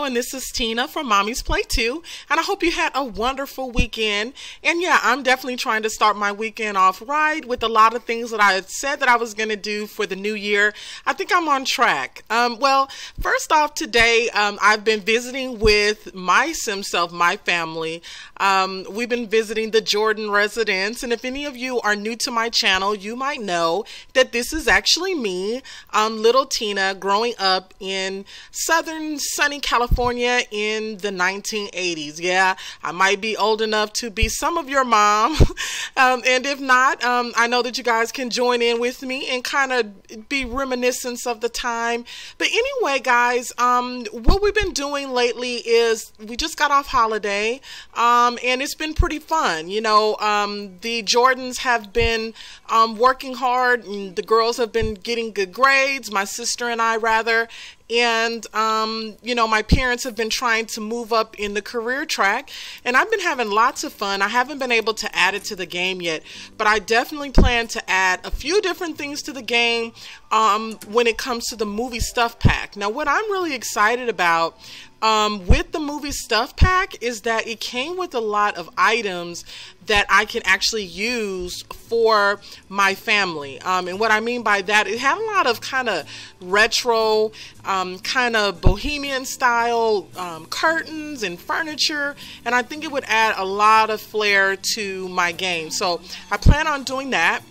and this is Tina from Mommy's Play 2, and I hope you had a wonderful weekend. And yeah, I'm definitely trying to start my weekend off right with a lot of things that I had said that I was going to do for the new year. I think I'm on track. Well, first off today, I've been visiting with my sim self, my family. We've been visiting the Jordan residence, and if any of you are new to my channel, you might know that this is actually me, little Tina, growing up in Southern sunny California in the 1980s. Yeah, I might be old enough to be some of your mom, and if not, I know that you guys can join in with me and kind of be reminiscence of the time. But anyway, guys, what we've been doing lately is we just got off holiday, and it's been pretty fun. You know, the Jordans have been working hard, and the girls have been getting good grades, my sister and I rather, and you know, my parents have been trying to move up in the career track, and I've been having lots of fun. I haven't been able to add it to the game yet, but I definitely plan to add a few different things to the game when it comes to the movie stuff pack. Now, what I'm really excited about with the movie stuff pack is that it came with a lot of items that I can actually use for my family. And what I mean by that, it had a lot of kind of retro, kind of bohemian style curtains and furniture, and I think it would add a lot of flair to my game. So I plan on doing that.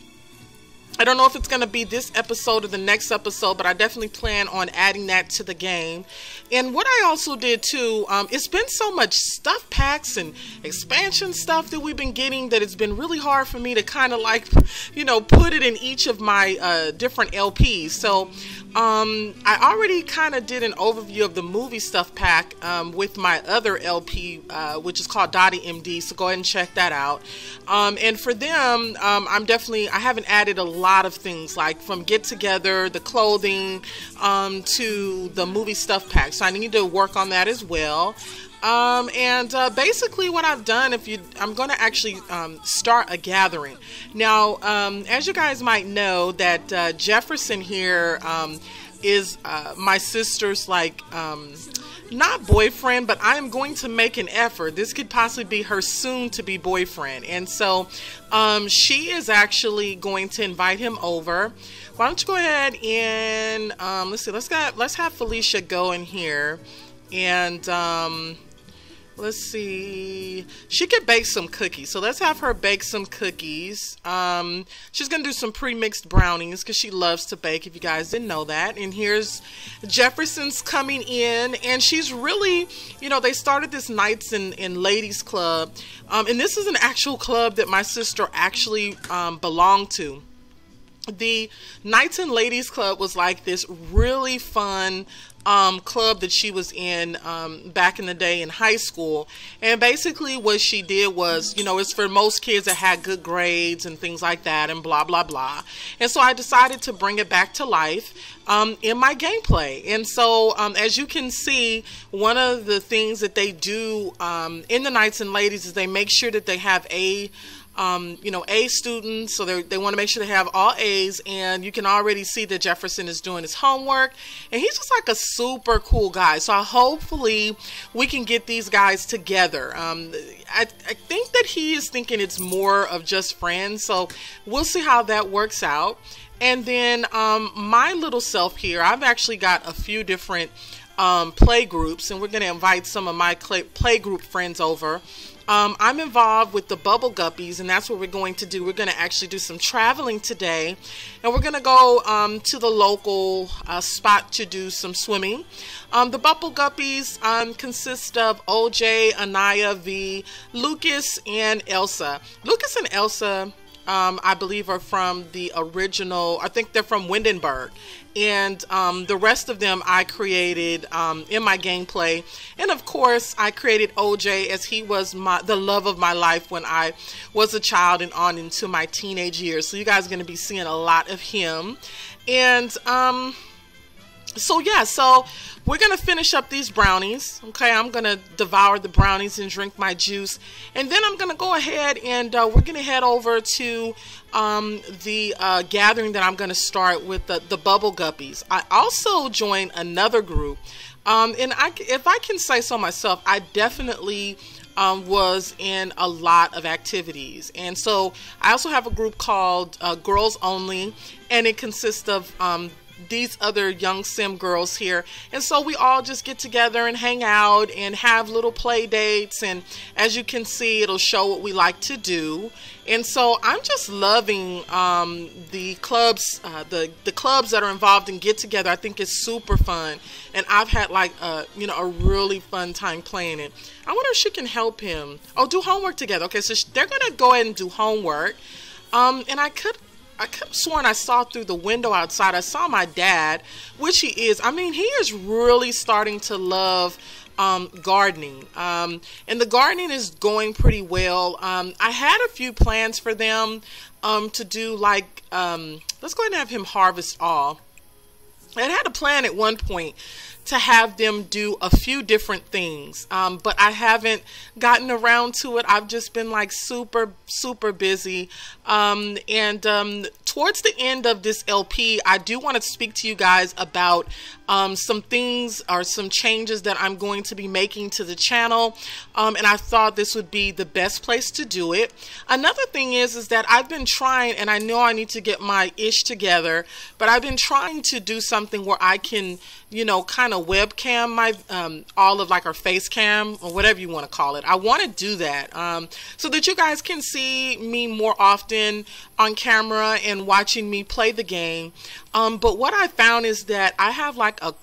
I don't know if it's going to be this episode or the next episode, but I definitely plan on adding that to the game. And what I also did too, it's been so much stuff packs and expansion stuff that we've been getting that it's been really hard for me to kind of like, you know, put it in each of my different LPs. So I already kind of did an overview of the movie stuff pack with my other LP, which is called Dottie MD, so go ahead and check that out. And for them, I haven't added a lot of things, like from get together, the clothing, to the movie stuff pack, so I need to work on that as well. Basically what I've done, I'm going to actually start a gathering. Now, as you guys might know, that Jefferson here is my sister's, like, not boyfriend, but I am going to make an effort. This could possibly be her soon-to-be boyfriend, and so she is actually going to invite him over. Why don't you go ahead and let's see, let's have Felicia go in here, and let's see, she could bake some cookies, so let's have her bake some cookies. She's gonna do some pre-mixed brownies because she loves to bake, if you guys didn't know that. And here's Jefferson's coming in, and she's really, you know, they started this Knights and Ladies Club, and this is an actual club that my sister actually belonged to. The Knights and Ladies Club was like this really fun club that she was in back in the day in high school, and basically what she did was, you know, it's for most kids that had good grades and things like that and blah blah blah. And so I decided to bring it back to life in my gameplay. And so as you can see, one of the things that they do in the Knights and Ladies is they make sure that they have you know, A students, so they want to make sure they have all A's, and you can already see that Jefferson is doing his homework, and he's just like a super cool guy. So hopefully we can get these guys together. I think that he is thinking it's more of just friends, so we'll see how that works out. And then my little self here, I've actually got a few different play groups, and we're going to invite some of my play group friends over. I'm involved with the Bubble Guppies, and that's what we're going to do. We're going to actually do some traveling today, and we're going to go to the local spot to do some swimming. The Bubble Guppies consist of OJ, Anaya, V, Lucas, and Elsa. Lucas and Elsa, I believe, are from the original, I think they're from Windenburg. And the rest of them I created in my gameplay. And of course I created OJ as he was the love of my life when I was a child and on into my teenage years. So you guys are going to be seeing a lot of him. And so yeah, so we're going to finish up these brownies. Okay, I'm going to devour the brownies and drink my juice. And then I'm going to go ahead and we're going to head over to the gathering that I'm going to start with the Bubble Guppies. I also joined another group And if I can say so myself, I definitely was in a lot of activities. And so I also have a group called Girls Only, and it consists of these other young sim girls here, and so we all just get together and hang out and have little play dates, and as you can see, it'll show what we like to do. And so I'm just loving the clubs, the clubs that are involved in get together. I think it's super fun, and I've had like a really fun time playing it. I wonder if she can help him. Oh, do homework together. Okay, so they're gonna go ahead and do homework. And I could have sworn I saw through the window outside. I saw my dad, which he is. I mean, he is really starting to love gardening. And the gardening is going pretty well. I had a few plans for them to do like, let's go ahead and have him harvest all. I had a plan at one point to have them do a few different things, but I haven't gotten around to it. I've just been like super busy, and towards the end of this LP, I do want to speak to you guys about some things or some changes that I'm going to be making to the channel, and I thought this would be the best place to do it. Another thing is that I've been trying, and I know I need to get my ish together, but I've been trying to do something where I can, kind of webcam my all of like our face cam or whatever you want to call it. I want to do that so that you guys can see me more often on camera and watching me play the game. But what I found is that I have like a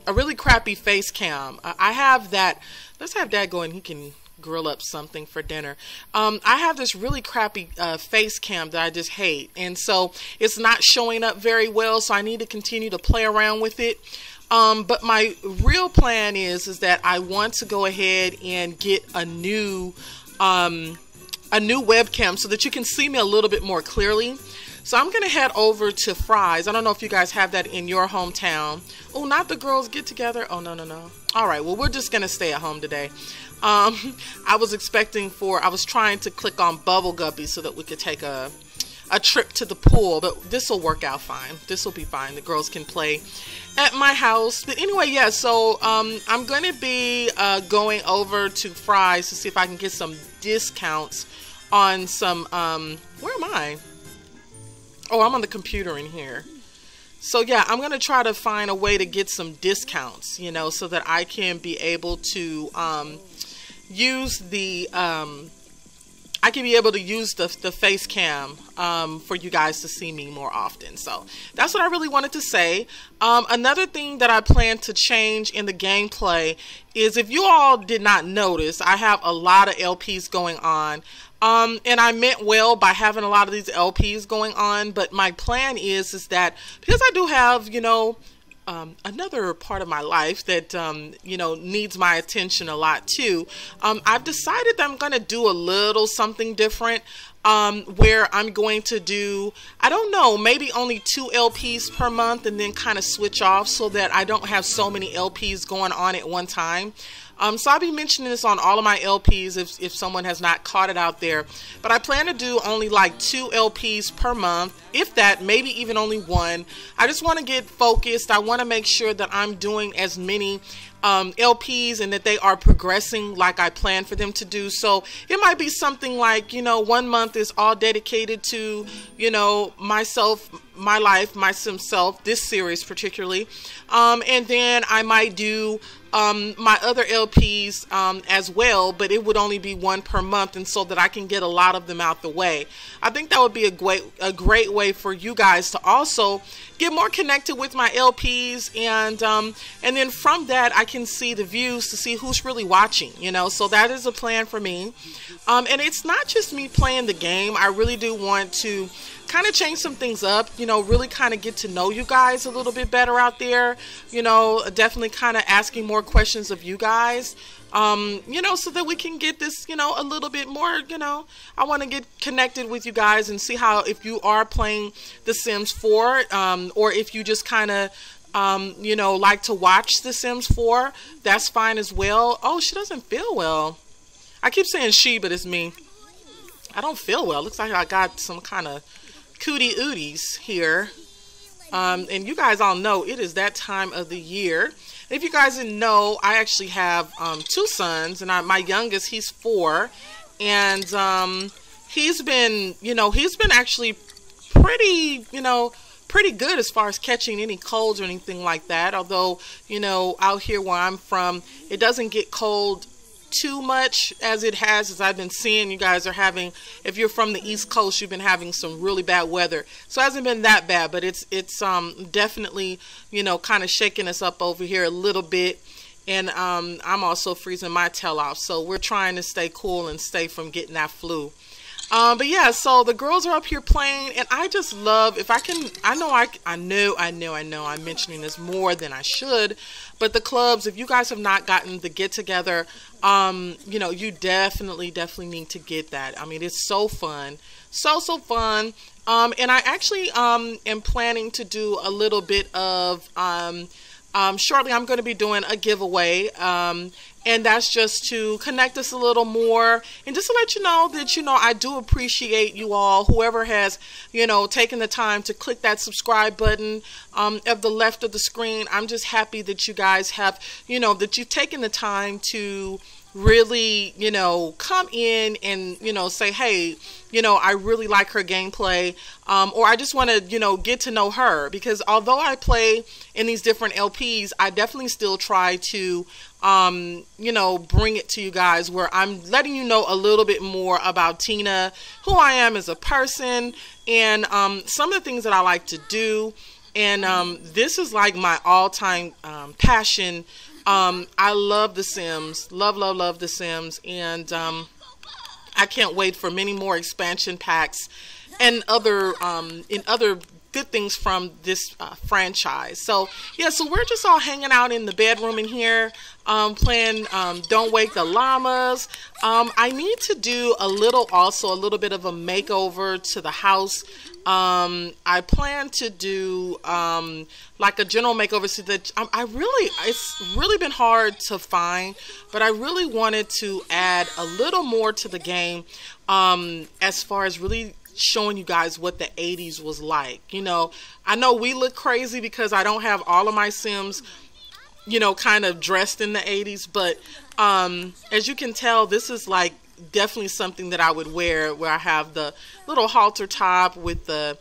really crappy face cam. I have that. Let's have Dad go and he can grill up something for dinner. I have this really crappy face cam that I just hate, and so it's not showing up very well, so I need to continue to play around with it. But my real plan is that I want to go ahead and get a new webcam so that you can see me a little bit more clearly. So I'm gonna head over to Fry's. I don't know if you guys have that in your hometown. Oh, not the girls get together. Oh, no. All right, well, we're just gonna stay at home today. I was trying to click on Bubble Guppy so that we could take a trip to the pool, but this will work out fine. This will be fine. The girls can play at my house. But anyway, yeah, so I'm going to be going over to Fry's to see if I can get some discounts on some, where am I? Oh, I'm on the computer in here. So yeah, I'm going to try to find a way to get some discounts, so that I can be able to use the face cam for you guys to see me more often. So that's what I really wanted to say. Another thing that I plan to change in the gameplay is, if you all did not notice, I have a lot of LPs going on. And I meant well by having a lot of these LPs going on, but my plan is that because I do have, another part of my life that, needs my attention a lot too, I've decided that I'm going to do a little something different, where I'm going to do, I don't know, maybe only 2 LPs per month and then kind of switch off so that I don't have so many LPs going on at one time. So I'll be mentioning this on all of my LPs if someone has not caught it out there. But I plan to do only like 2 LPs per month, if that, maybe even only 1. I just want to get focused. I want to make sure that I'm doing as many LPs and that they are progressing like I plan for them to do. So it might be something like, 1 month is all dedicated to, myself, my life, my sim self, this series particularly. And then I might do my other LPs as well, but it would only be 1 per month, and so that I can get a lot of them out the way. I think that would be a great way for you guys to also get more connected with my LPs, and then from that I can see the views to see who's really watching, so that is a plan for me. And it's not just me playing the game. I really do want to kind of change some things up, really kind of get to know you guys a little bit better out there, definitely kind of asking more questions of you guys, so that we can get this, a little bit more, I want to get connected with you guys and see how, if you are playing The Sims 4, or if you just kind of, like to watch The Sims 4, that's fine as well. Oh, she doesn't feel well. I keep saying she, but it's me. I don't feel well. Looks like I got some kind of cootie ooties here. And you guys all know it is that time of the year. If you guys didn't know, I actually have 2 sons, and my youngest, he's 4, and he's been actually pretty, pretty good as far as catching any colds or anything like that. Although, out here where I'm from, it doesn't get cold too much as it has, as I've been seeing. You guys are having, if you're from the East Coast, you've been having some really bad weather, so it hasn't been that bad, but it's definitely kind of shaking us up over here a little bit. And I'm also freezing my tail off, so we're trying to stay cool and stay from getting that flu. But yeah, so the girls are up here playing, and I just love, if I can, I know I'm mentioning this more than I should, but the clubs, if you guys have not gotten the get together, you definitely need to get that. I mean, it's so fun, so fun. And I actually am planning to do a little bit of shortly I'm going to be doing a giveaway, and that's just to connect us a little more, and just to let you know that I do appreciate you all, whoever has taken the time to click that subscribe button at the left of the screen. I'm just happy that you guys have that you've taken the time to really come in and say, hey, I really like her gameplay, or I just want to get to know her, because although I play in these different LPs, I definitely still try to bring it to you guys where I'm letting you know a little bit more about Tina, who I am as a person, and some of the things that I like to do. And this is like my all-time passion. I love The Sims, love The Sims, and I can't wait for many more expansion packs and other good things from this franchise. So yeah, so we're just all hanging out in the bedroom in here, playing Don't Wake the Llamas. I need to do a little bit of a makeover to the house. I plan to do like a general makeover, so that it's really been hard to find, but I really wanted to add a little more to the game, as far as really showing you guys what the 80s was like. I know we look crazy because I don't have all of my Sims kind of dressed in the 80s, but as you can tell, this is like definitely something that I would wear, where I have the little halter top with the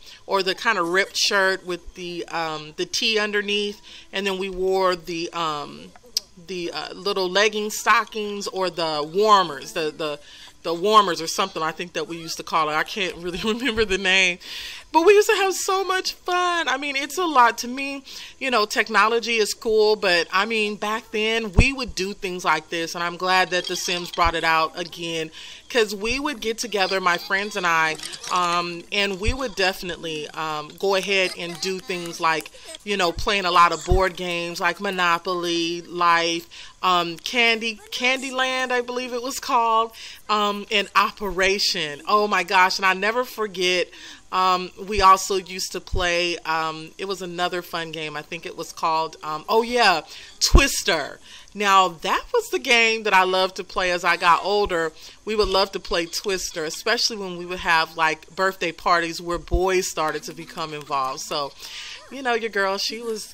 kind of ripped shirt with the tee underneath, and then we wore the little legging stockings, or the warmers, the warmers or something, I think that we used to call it. I can't really remember the name, but we used to have so much fun. I mean, it's a lot to me. Technology is cool, but I mean, back then we would do things like this, and I'm glad that The Sims brought it out again, because we would get together, my friends and I, and we would definitely go ahead and do things like, playing a lot of board games like Monopoly, Life, Candyland, I believe it was called, and Operation. Oh my gosh, and I never forget, we also used to play, it was another fun game, I think it was called, oh yeah, Twister. Now that was the game that I loved to play as I got older. We would love to play Twister, especially when we would have like birthday parties where boys started to become involved. So, your girl, she was,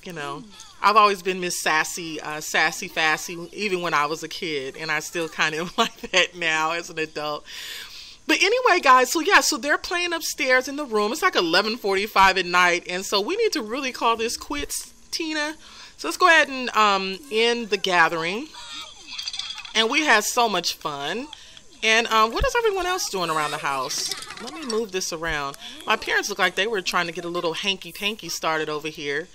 I've always been Miss Sassy, Sassy Fassy, even when I was a kid, and I still kind of am like that now as an adult. But anyway, guys, so yeah, so they're playing upstairs in the room. It's like 11:45 at night, and so we need to really call this quits, Tina. So let's go ahead and end the gathering. And we had so much fun. And what is everyone else doing around the house? Let me move this around. My parents look like they were trying to get a little hanky-panky started over here.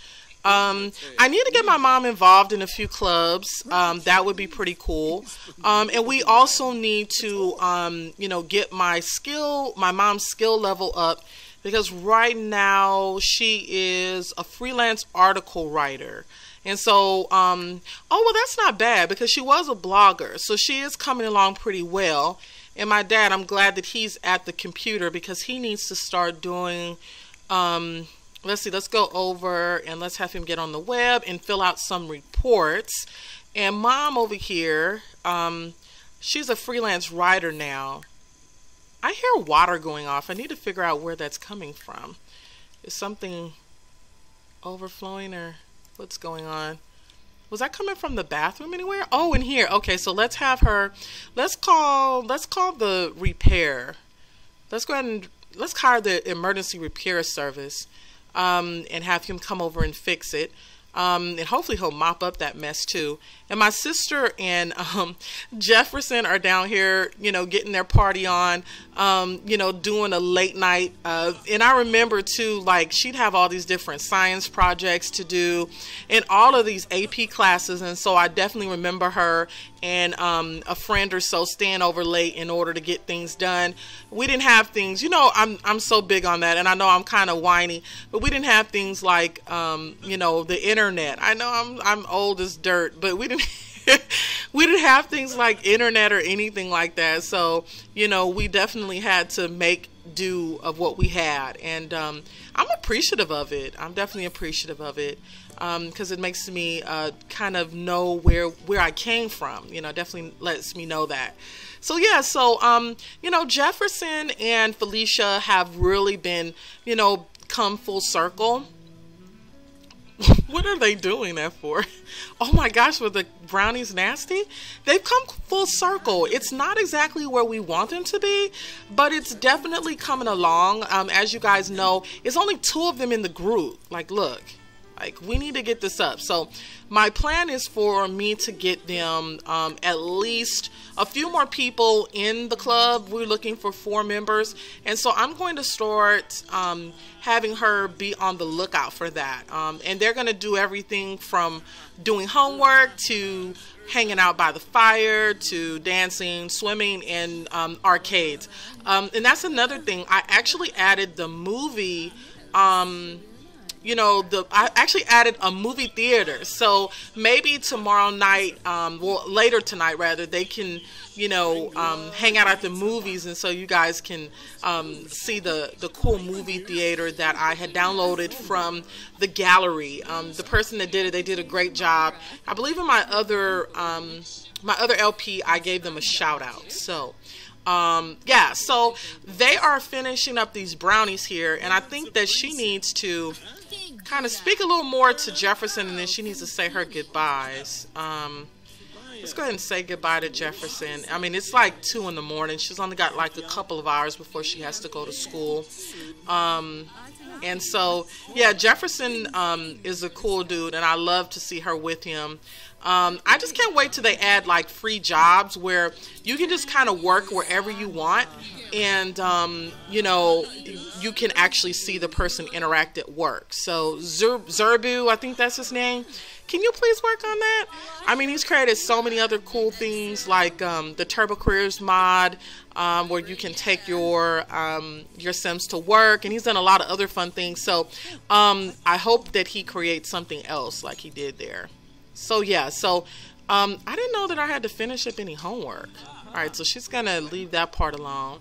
I need to get my mom involved in a few clubs. That would be pretty cool. And we also need to, get my mom's skill level up, because right now she is a freelance article writer. And so, oh, well, that's not bad, because she was a blogger. So she is coming along pretty well. And my dad, I'm glad that he's at the computer, because he needs to start doing, let's see, let's go over and let's have him get on the web and fill out some reports. And mom over here, she's a freelance writer now. I hear water going off. I need to figure out where that's coming from. It's something overflowing, or what's going on? Was that coming from the bathroom anywhere? Oh, in here. Okay, so let's have her. Let's call the repair. Let's go ahead and let's hire the emergency repair service, and have him come over and fix it. And hopefully he'll mop up that mess too. And my sister and Jefferson are down here, you know, getting their party on, you know, doing a late night. And I remember too, like, she'd have all these different science projects to do and all of these AP classes. And so I definitely remember her and a friend or so staying over late in order to get things done. We didn't have things, you know, I'm so big on that, and I know I'm kind of whiny, but we didn't have things like you know, the internet. I know I'm old as dirt, but we didn't we didn't have things like internet or anything like that. So, you know, we definitely had to make do of what we had, and I'm appreciative of it. I'm definitely appreciative of it, because it makes me kind of know where I came from. You know, definitely lets me know that. So yeah, so you know, Jefferson and Felicia have really been, you know, come full circle. What are they doing that for? Oh my gosh, were the brownies nasty? They've come full circle. It's not exactly where we want them to be, but it's definitely coming along. As you guys know, it's only 2 of them in the group. Like, look, like, we need to get this up. So my plan is for me to get them at least a few more people in the club. We're looking for 4 members. And so I'm going to start having her be on the lookout for that. And they're going to do everything from doing homework to hanging out by the fire to dancing, swimming, and arcades. And that's another thing. I actually added the movie you know, I actually added a movie theater. So maybe tomorrow night, well, later tonight rather, they can, you know, hang out at the movies, and so you guys can see the cool movie theater that I had downloaded from the gallery. The person that did it, they did a great job. I believe in my other LP, I gave them a shout out. So yeah, so they are finishing up these brownies here, and I think that she needs to kind of speak a little more to Jefferson, and then she needs to say her goodbyes. Let's go ahead and say goodbye to Jefferson. I mean, it's like 2 in the morning. She's only got like a couple of hours before she has to go to school. And so, yeah, Jefferson is a cool dude, and I love to see her with him. I just can't wait till they add like free jobs where you can just kind of work wherever you want, and you know, you can actually see the person interact at work. So Zerbu, I think that's his name. Can you please work on that? I mean, he's created so many other cool things like the Turbo Careers mod, where you can take your Sims to work, and he's done a lot of other fun things. So I hope that he creates something else like he did there. So yeah, so I didn't know that I had to finish up any homework. All right, so she's gonna leave that part alone.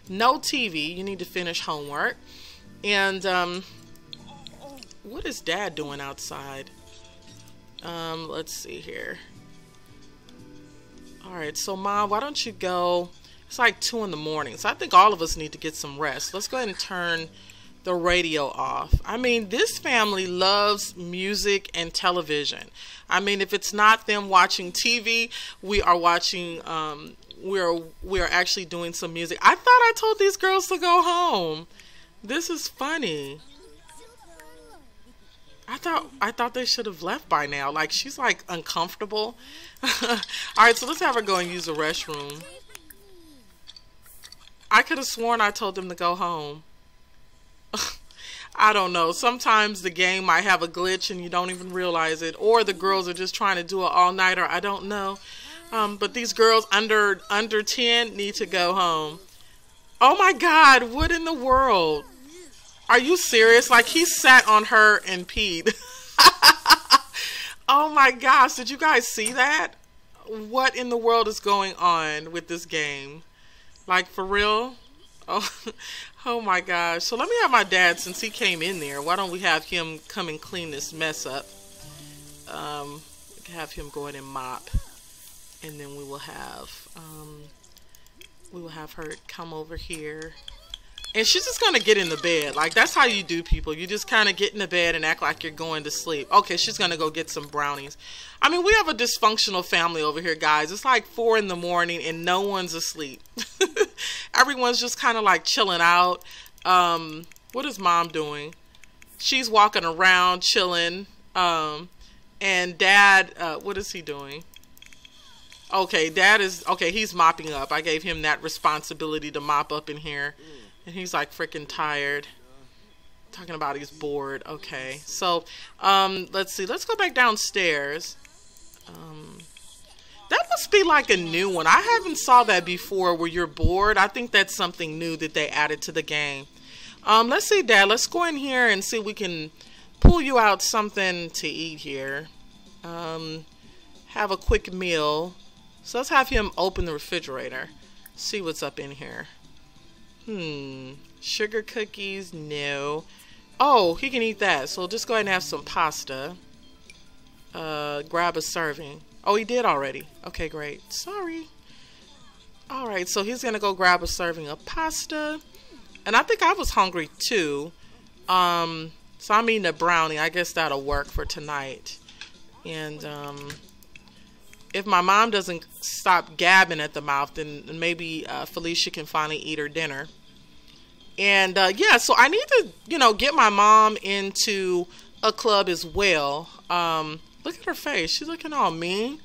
No TV, you need to finish homework. And what is Dad doing outside? Let's see here. All right, so Mom, why don't you go? It's like 2 in the morning, so I think all of us need to get some rest. Let's go ahead and turn the radio off. I mean, this family loves music and television. I mean, if it's not them watching TV, we are watching, we are actually doing some music. I thought I told these girls to go home. This is funny. I thought they should have left by now. Like, she's like uncomfortable. All right, so let's have her go and use the restroom. I could have sworn I told them to go home. I don't know. Sometimes the game might have a glitch and you don't even realize it, or the girls are just trying to do an all-nighter. I don't know. But these girls under 10 need to go home. Oh my God! What in the world? Are you serious? Like, he sat on her and peed. Oh my gosh! Did you guys see that? What in the world is going on with this game? Like, for real? Oh. Oh my gosh. So let me have my dad, since he came in there. Why don't we have him come and clean this mess up? Have him go in and mop. And then we will have her come over here. And she's just gonna get in the bed. Like, that's how you do people. You just kind of get in the bed and act like you're going to sleep. Okay, she's gonna go get some brownies. I mean, we have a dysfunctional family over here, guys. It's like 4 in the morning and no one's asleep. Everyone's just kind of like chilling out. What is mom doing? She's walking around chilling. And dad, what is he doing? Okay, dad is, okay, he's mopping up. I gave him that responsibility to mop up in here. And he's like freaking tired. Talking about he's bored. Okay, so let's see. Let's go back downstairs. That must be like a new one. I haven't saw that before where you're bored. I think that's something new that they added to the game. Let's see, Dad. Let's go in here and see if we can pull you out something to eat here. Have a quick meal. So let's have him open the refrigerator. See what's up in here. Sugar cookies, no. Oh, he can eat that. So just go ahead and have some pasta. Grab a serving. Oh, he did already. Okay, great. Sorry. All right, so he's gonna go grab a serving of pasta. And I think I was hungry too. So I'm eating a brownie. I guess that'll work for tonight. And if my mom doesn't stop gabbing at the mouth, then maybe Felicia can finally eat her dinner. And yeah, so I need to, you know, get my mom into a club as well. Look at her face. She's looking all mean.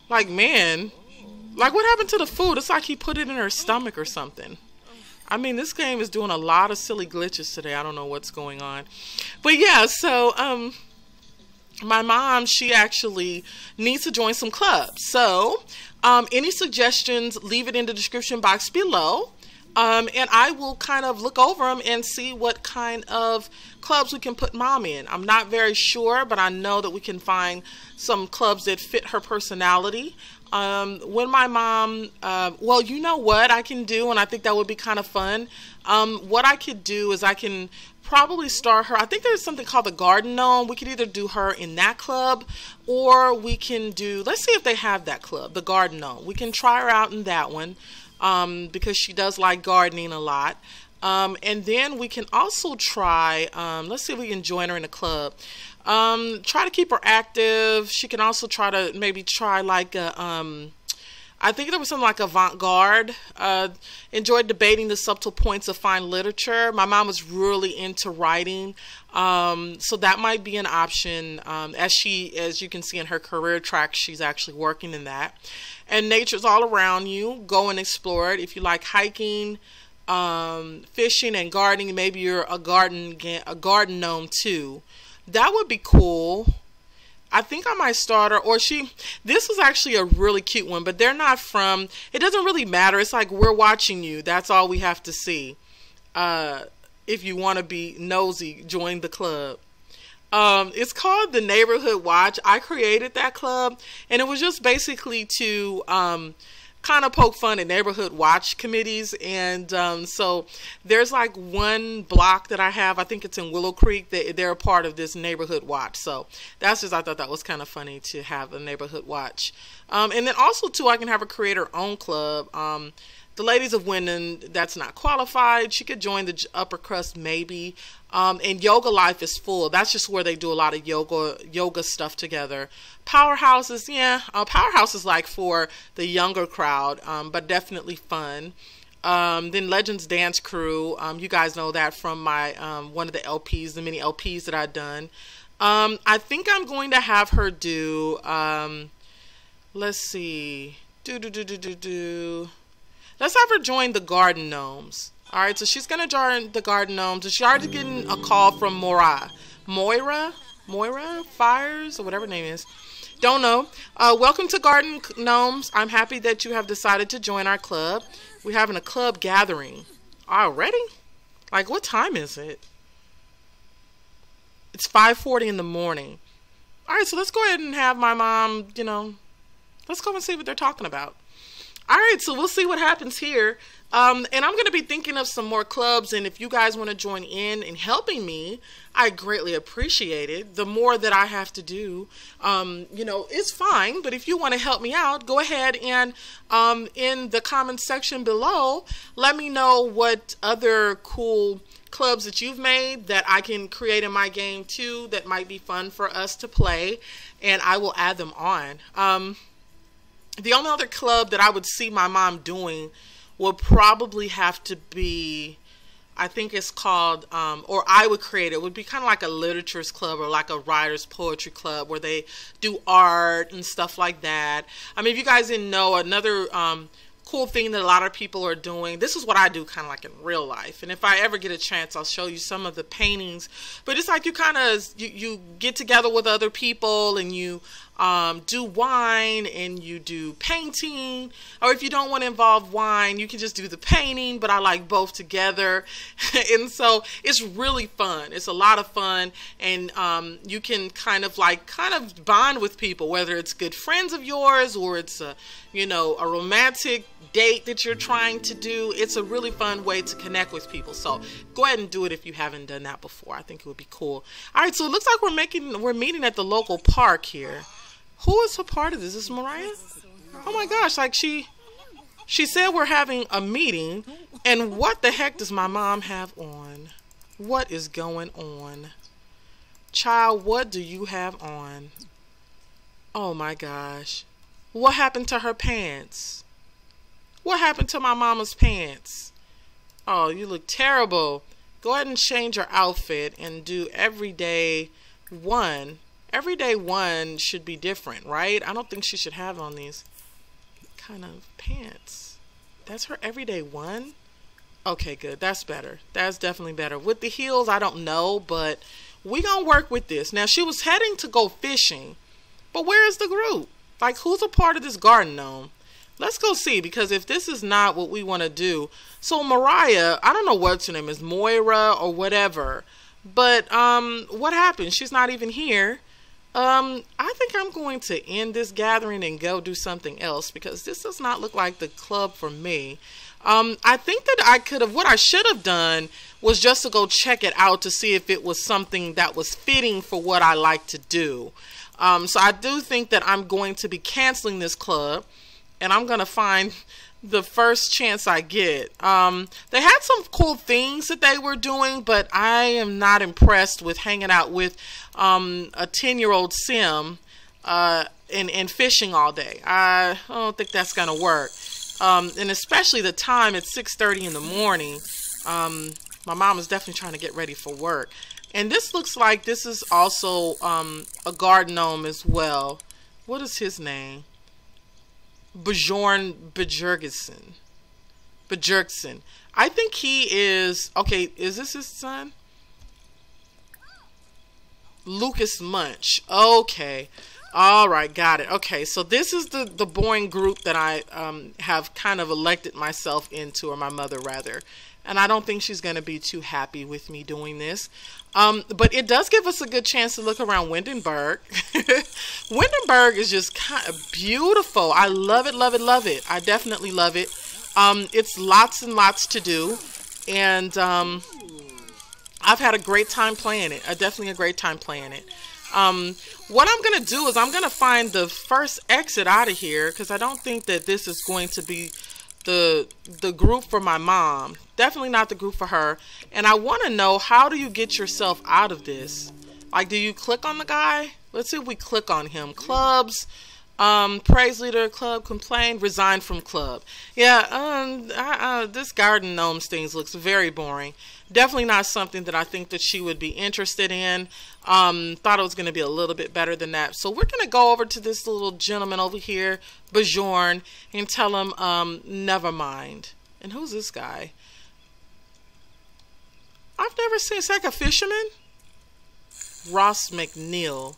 Like, man, like what happened to the food? It's like he put it in her stomach or something. I mean, this game is doing a lot of silly glitches today. I don't know what's going on. But yeah, so my mom, she actually needs to join some clubs. So any suggestions, leave it in the description box below. And I will kind of look over them and see what kind of clubs we can put mom in. I'm not very sure, but I know that we can find some clubs that fit her personality. When my mom, well, you know what I can do, and I think that would be kind of fun. What I could do is I can probably start her. I think there's something called the Garden Gnome. We could either do her in that club, or we can do, let's see if they have that club, the Garden Gnome. We can try her out in that one. Because she does like gardening a lot. And then we can also try, let's see if we can join her in a club. Try to keep her active. She can also try to maybe try like a, I think there was something like avant-garde. Enjoyed debating the subtle points of fine literature. My mom was really into writing. So that might be an option. As you can see in her career track, she's actually working in that. And nature's all around you. Go and explore it. If you like hiking, fishing, and gardening, maybe you're a garden gnome too. That would be cool. I think I might start her, or this is actually a really cute one, but they're not from, it doesn't really matter. It's like, we're watching you. That's all we have to see. If you want to be nosy, join the club. It's called the Neighborhood Watch. I created that club, and it was just basically to kind of poke fun at neighborhood watch committees. And so there's like one block that I have, I think it's in Willow Creek, they're a part of this neighborhood watch. So that's just, I thought that was kind of funny to have a neighborhood watch. And then also too, I can have her create her own club. The Ladies of Wyndham, that's not qualified. She could join the upper crust maybe. And Yoga Life is full. That's just where they do a lot of yoga stuff together. Powerhouses, yeah. Powerhouse is like for the younger crowd, but definitely fun. Then Legends Dance Crew. You guys know that from my one of the LPs, the mini LPs that I've done. I think I'm going to have her do, let's see. Let's have her join the Garden Gnomes. All right, so she's going to join the Garden Gnomes. And she's already getting a call from Moira Fires, or whatever her name is. Don't know. Welcome to Garden Gnomes. I'm happy that you have decided to join our club. We're having a club gathering. Already? Like, what time is it? It's 5:40 in the morning. All right, so let's go ahead and have my mom, you know, let's go and see what they're talking about. All right, so we'll see what happens here. And I'm going to be thinking of some more clubs, and if you guys want to join in helping me, I greatly appreciate it. The more that I have to do, you know, it's fine, but if you want to help me out, go ahead and in the comment section below, let me know what other cool clubs that you've made that I can create in my game too that might be fun for us to play, and I will add them on. The only other club that I would see my mom doing would probably have to be, I think it's called, or I would create it, would be kind of like a literatures club or like a writer's poetry club where they do art and stuff like that. I mean, if you guys didn't know, another cool thing that a lot of people are doing, this is what I do kind of like in real life, and if I ever get a chance I'll show you some of the paintings, but it's like you kind of you get together with other people and you do wine and you do painting, or if you don't want to involve wine you can just do the painting, but I like both together. And so it's really fun, it's a lot of fun, and you can kind of bond with people, whether it's good friends of yours or it's a, you know, a romantic date that you're trying to do. It's a really fun way to connect with people, so go ahead and do it if you haven't done that before. I think it would be cool. All right, so it looks like we're meeting at the local park here. Who is a part of this? Is this Mariah? Oh my gosh, like she said we're having a meeting, and what the heck does my mom have on? What is going on? Child, what do you have on? Oh my gosh. What happened to her pants? What happened to my mama's pants? Oh, you look terrible. Go ahead and change your outfit and do everyday one. Everyday one should be different, right? I don't think she should have on these kind of pants. That's her everyday one? Okay, good. That's better. That's definitely better. With the heels, I don't know, but we gonna work with this. Now, she was heading to go fishing, but where is the group? Like, who's a part of this garden gnome? Let's go see, because if this is not what we want to do. So Mariah, I don't know what's her name is, Moira or whatever, but what happened? She's not even here. I think I'm going to end this gathering and go do something else, because this does not look like the club for me. I think that what I should have done was just to go check it out to see if it was something that was fitting for what I like to do. So I do think that I'm going to be canceling this club, and I'm going to find the first chance I get. They had some cool things that they were doing, but I am not impressed with hanging out with a 10-year-old sim and fishing all day. I don't think that's going to work. And especially the time, it's 6:30 in the morning. My mom is definitely trying to get ready for work. And this looks like this is also a garden gnome as well. What is his name? Bjorn Bjorkson. I think he is, okay, is this his son? Lucas Munch. Okay. All right, got it. Okay, so this is the boring group that I have kind of elected myself into, or my mother rather. And I don't think she's going to be too happy with me doing this. But it does give us a good chance to look around Windenburg. Windenburg is just kind of beautiful. I love it, love it, love it. I definitely love it. It's lots and lots to do. And I've had a great time playing it. Definitely a great time playing it. What I'm going to do is I'm going to find the first exit out of here, because I don't think that this is going to be the group for my mom. Definitely not the group for her. And I want to know, how do you get yourself out of this? Like, do you click on the guy? Let's see if we click on him. Clubs, praise leader, club, complain, resign from club. Yeah, this garden gnomes things looks very boring. Definitely not something that I think that she would be interested in. Thought it was going to be a little bit better than that. So we're going to go over to this little gentleman over here, Bjorn, and tell him, never mind. And who's this guy? I've never seen, it's like a fisherman? Ross McNeil.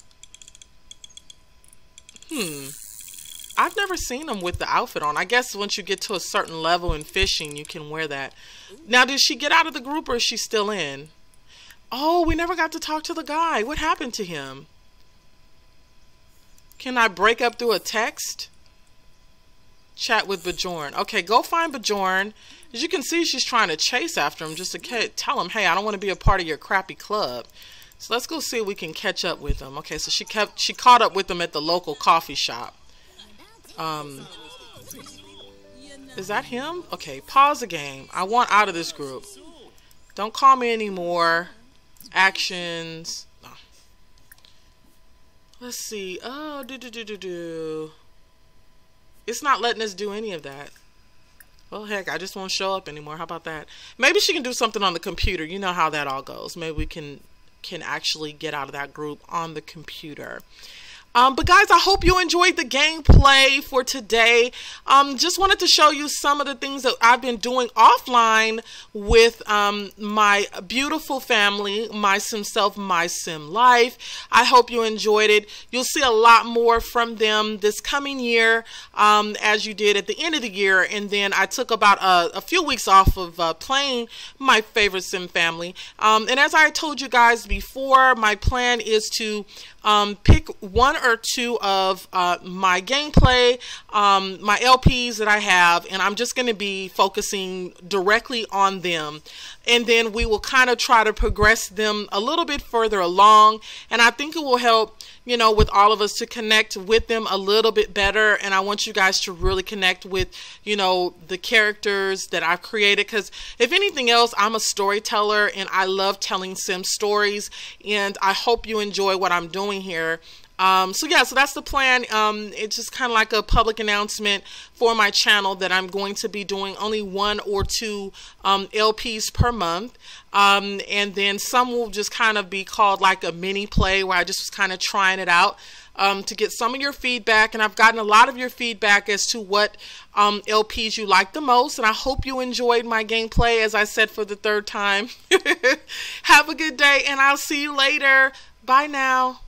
I've never seen him with the outfit on. I guess once you get to a certain level in fishing, you can wear that. Now, did she get out of the group, or is she still in? Oh, we never got to talk to the guy. What happened to him? Can I break up through a text? Chat with Bjorn. Okay, go find Bjorn. As you can see, she's trying to chase after him just to tell him, hey, I don't want to be a part of your crappy club. So let's go see if we can catch up with him. Okay, so she caught up with him at the local coffee shop. Is that him? Okay, pause the game. I want out of this group. Don't call me anymore. Actions. No. Let's see. Oh, It's not letting us do any of that. Well, heck, I just won't show up anymore. How about that? Maybe she can do something on the computer. You know how that all goes. Maybe we can actually get out of that group on the computer. But guys, I hope you enjoyed the gameplay for today. Just wanted to show you some of the things that I've been doing offline with my beautiful family, My Sim Self, My Sim Life. I hope you enjoyed it. You'll see a lot more from them this coming year, as you did at the end of the year. And then I took about a few weeks off of playing my favorite Sim family. And as I told you guys before, my plan is to pick one or two of my gameplay, my LPs that I have, and I'm just going to be focusing directly on them. And then we will kind of try to progress them a little bit further along. And I think it will help, you know, with all of us to connect with them a little bit better. And I want you guys to really connect with, you know, the characters that I've created. Because if anything else, I'm a storyteller and I love telling Sim stories. And I hope you enjoy what I'm doing here. So yeah, so that's the plan. It's just kind of like a public announcement for my channel that I'm going to be doing only 1 or 2 LPs per month. And then some will just kind of be called like a mini play where I just was kind of trying it out to get some of your feedback. And I've gotten a lot of your feedback as to what LPs you like the most. And I hope you enjoyed my gameplay, as I said for the 3rd time. Have a good day and I'll see you later. Bye now.